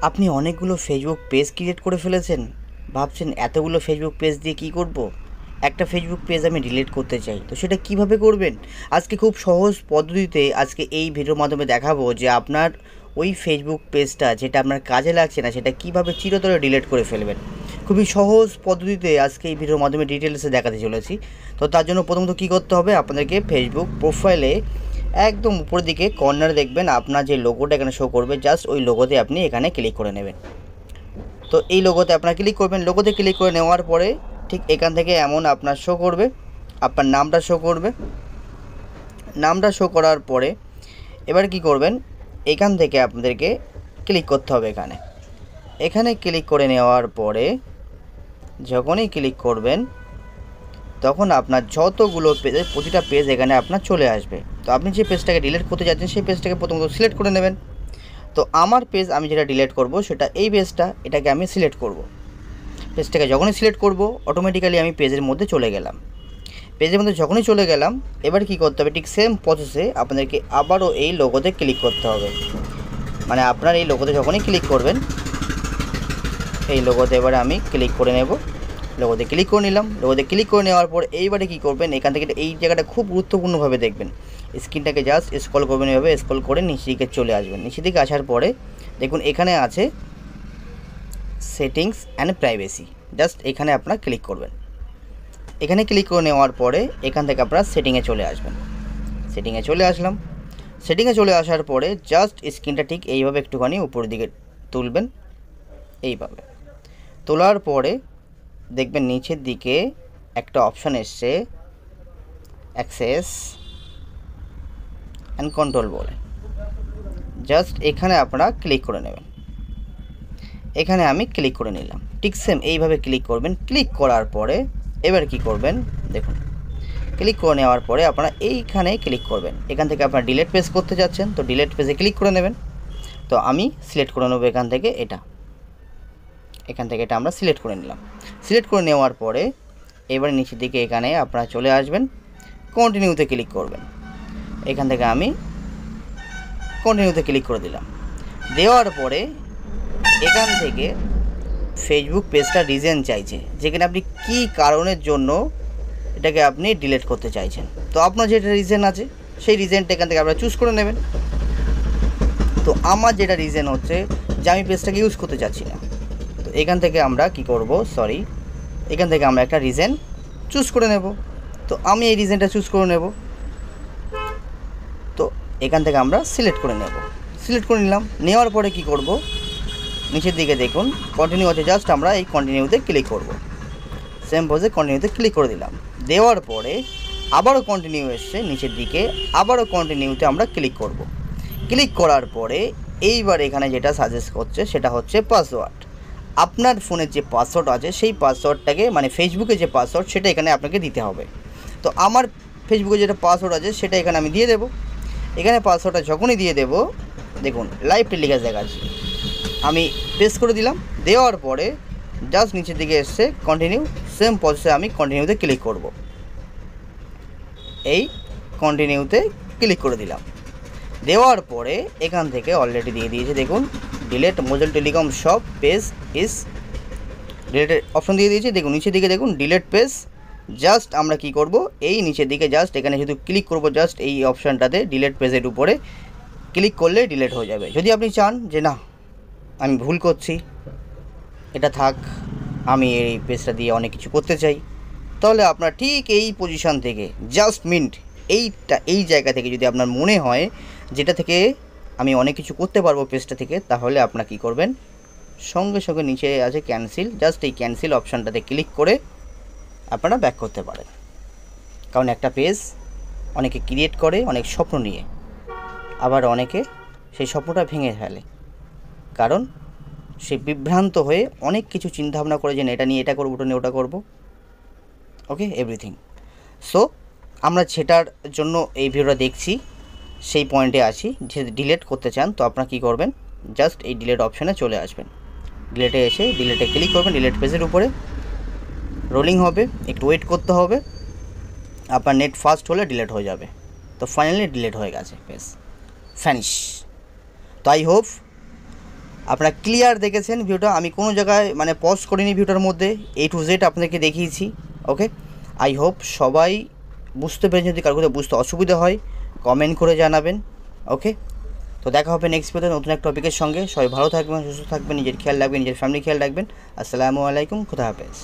আপনি অনেকগুলো Facebook page create করে ফেলেছেন, ভাবছেন এতগুলো ফেসবুক পেজ দিয়ে কী করব। একটা ফেসবুক পেজ আমি ডিলিট করতে চাই, তো সেটা কিভাবে করবেন আজকে খুব সহজ পদ্ধতিতে আজকে এই ভিডিওর মাধ্যমে দেখাবো যে আপনার ওই ফেসবুক পেজটা যেটা আপনার কাজে লাগছে না সেটা কিভাবে চিরতরে ডিলিট করে ফেলবেন। খুবই সহজ পদ্ধতিতে আজকে এই ভিডিওর মাধ্যমে ডিটেলসে দেখাতে চলেছি। তো তার জন্য প্রথমত কী করতে হবে, আপনাদেরকে ফেসবুক প্রোফাইলে একদম উপরের দিকে কর্নারে দেখবেন আপনার যে লোগোটা এখানে শো করবে, জাস্ট ওই লোগোতে আপনি এখানে ক্লিক করে নেবেন। তো এই লোগোতে আপনারা ক্লিক করবেন। লোগোতে ক্লিক করে নেওয়ার পরে ঠিক এখান থেকে এমন আপনার শো করবে, আপনার নামটা শো করবে। নামটা শো করার পরে এবার কি করবেন, এখান থেকে আপনাদেরকে ক্লিক করতে হবে। এখানে ক্লিক করে নেওয়ার পরে যখনই ক্লিক করবেন তখন আপনার যতগুলো পেজ, প্রতিটা পেজ এখানে আপনার চলে আসবে। তো আপনি যে পেজটাকে ডিলিট করতে যাচ্ছেন সেই পেজটাকে প্রথমত সিলেক্ট করে নেবেন। তো আমার পেজ আমি যেটা ডিলিট করব সেটা এই পেজটা, এটাকে আমি সিলেক্ট করব। পেজটাকে যখনই সিলেক্ট করব অটোমেটিক্যালি আমি পেজের মধ্যে চলে গেলাম। পেজের মধ্যে যখনই চলে গেলাম এবার কি করতে হবে, ঠিক সেম প্রসেসে আপনাদেরকে আবারও এই লোগোতে ক্লিক করতে হবে। মানে আপনার এই লোগোতে যখনই ক্লিক করবেন, এই লোগোতে এবারে আমি ক্লিক করে নেব। লোগোতে ক্লিক করে নিলাম। লোগোতে ক্লিক করে নেওয়ার পর এইবারে কী করবেন, এখান থেকে এই জায়গাটা খুব গুরুত্বপূর্ণভাবে দেখবেন। স্ক্রিনটাকে জাস্ট স্ক্রল করবেন, এভাবে স্ক্রল করে নিচের দিকে চলে আসবেন। নিচের দিকে আসার পরে দেখুন এখানে আছে সেটিংস অ্যান্ড প্রাইভেসি, জাস্ট এখানে আপনারা ক্লিক করবেন। এখানে ক্লিক করে নেওয়ার পরে এখান থেকে আপনারা সেটিংয়ে চলে আসবেন। সেটিংয়ে চলে আসলাম। সেটিংয়ে চলে আসার পরে জাস্ট স্ক্রিনটা ঠিক এইভাবে একটুখানি উপরের দিকে তুলবেন। এইভাবে তোলার পরে দেখবেন নিচের দিকে একটা অপশান এসছে অ্যাক্সেস অ্যান্ড কন্ট্রোল বলে, জাস্ট এখানে আপনারা ক্লিক করে নেবেন। এখানে আমি ক্লিক করে নিলাম। ঠিক সেম এইভাবে ক্লিক করবেন। ক্লিক করার পরে এবার কি করবেন, দেখুন ক্লিক করে নেওয়ার পরে আপনারা এইখানে ক্লিক করবেন। এখান থেকে আপনারা ডিলিট পেজ করতে যাচ্ছেন, তো ডিলিট পেজে ক্লিক করে নেবেন। তো আমি সিলেক্ট করে নেবো এখান থেকে এটা আমরা সিলেক্ট করে নিলাম। সিলেক্ট করে নেওয়ার পরে এবারে নিচের দিকে এখানে আপনারা চলে আসবেন, কন্টিনিউতে ক্লিক করবেন। এখান থেকে আমি কন্টিনিউতে ক্লিক করে দিলাম। দেওয়ার পরে এখান থেকে ফেসবুক পেজটা রিজন চাইছে, যেখানে আপনি কী কারণের জন্য এটাকে আপনি ডিলিট করতে চাইছেন। তো আপনার যেটা রিজন আছে সেই রিজনটা এখান থেকে আপনারা চুজ করে নেবেন। তো আমার যেটা রিজন হচ্ছে যে আমি পেজটাকে ইউজ করতে চাচ্ছি না, তো এখান থেকে আমরা কি করব, এখান থেকে আমরা একটা রিজন চুজ করে নেব। তো আমি এই রিজনটা চুজ করে নেব। তো এখান থেকে আমরা সিলেক্ট করে নেব। সিলেক্ট করে নিলাম। নেওয়ার পরে কি করব, নিচের দিকে দেখুন কন্টিনিউ আছে, জাস্ট আমরা এই কন্টিনিউতে ক্লিক করব। সেম পজে কন্টিনিউতে ক্লিক করে দিলাম। দেওয়ার পরে আবারও কন্টিনিউ এসছে নিচের দিকে, আবারও কন্টিনিউতে আমরা ক্লিক করব। ক্লিক করার পরে এইবার এখানে যেটা সাজেস্ট করছে সেটা হচ্ছে পাসওয়ার্ড। আপনার ফোনের যে পাসওয়ার্ড আছে সেই পাসওয়ার্ডটাকে, মানে ফেসবুকে যে পাসওয়ার্ড সেটা এখানে আপনাকে দিতে হবে। তো আমার ফেসবুকে যেটা পাসওয়ার্ড আছে সেটা এখানে আমি দিয়ে দেব। এখানে পাসওয়ার্ডটা যখনই দিয়ে দেব দেখুন লাইভ টেলিকাস্ট দেখাচ্ছি, আমি প্রেস করে দিলাম। দেওয়ার পরে জাস্ট নিচের দিকে এসছে কন্টিনিউ, সেম প্রসেসে আমি কন্টিনিউতে ক্লিক করব। এই কন্টিনিউতে ক্লিক করে দিলাম। দেওয়ার পরে এখান থেকে অলরেডি দিয়ে দিয়েছে দেখুন ডিলেট মোবাইল টেলিকম সব পেজ ইজ ডিলেটেড অপশন দিয়ে দিয়েছে। দেখুন নিচের দিকে দেখুন ডিলেট পেজ, জাস্ট আমরা কি করব, এই নিচের দিকে জাস্ট এখানে শুধু ক্লিক করব, জাস্ট এই অপশানটাতে ডিলেট পেজের উপরে ক্লিক করলে ডিলেট হয়ে যাবে। যদি আপনি চান যে না আমি ভুল করছি, এটা থাক, আমি এই পেজটা দিয়ে অনেক কিছু করতে চাই, তাহলে আপনার ঠিক এই পজিশান থেকে জাস্ট এই জায়গা থেকে যদি আপনার মনে হয় যেটা থেকে আমি অনেক কিছু করতে পারবো পেজটা থেকে, তাহলে আপনারা কী করবেন, সঙ্গে সঙ্গে নিচে আছে ক্যান্সেল, জাস্ট এই ক্যান্সেল অপশানটাতে ক্লিক করে আপনারা ব্যাক করতে পারেন। কারণ একটা পেজ অনেকে ক্রিয়েট করে অনেক স্বপ্ন নিয়ে, আবার অনেকে সেই স্বপ্নটা ভেঙে ফেলে, কারণ সে বিভ্রান্ত হয়ে অনেক কিছু চিন্তাভাবনা করে যে এটা নিয়ে এটা করবো, ওটা নিয়ে ওটা করবো, ওকে এভরিথিং। সো আমরা সেটার জন্য এই ভিডিওটা দেখছি, সেই পয়েন্টে আছি। যে ডিলিট করতে চান তো আপনারা কী করবেন, জাস্ট এই ডিলিট অপশানে চলে আসবেন। ডিলিটে এসে ডিলিটে ক্লিক করবেন। ডিলিট পেজের উপরে রোলিং হবে, একটু ওয়েট করতে হবে, আপনার নেট ফাস্ট হলে ডিলিট হয়ে যাবে। তো ফাইনালি ডিলিট হয়ে গেছে পেজ, ফ্যানিশ। তো আই হোপ আপনারা ক্লিয়ার দেখেছেন ভিডিওটা, আমি কোনো জায়গায় মানে পজ করিনি ভিডিওটার মধ্যে, A to Z আপনাদেরকে দেখিয়েছি। ওকে, আই হোপ সবাই বুঝতে পেরেছেন। যদি কারো কোথাও বুঝতে অসুবিধা হয় কমেন্ট করে জানাবেন। ওকে, তো দেখা হবে নেক্সট ভিডিওতে নতুন একটা টপিকের সঙ্গে। সবাই ভালো থাকবেন, সুস্থ থাকবেন, নিজের খেয়াল রাখবেন, নিজের ফ্যামিলি খেয়াল রাখবেন। আসসালামু আলাইকুম, খুদা হাফেজ।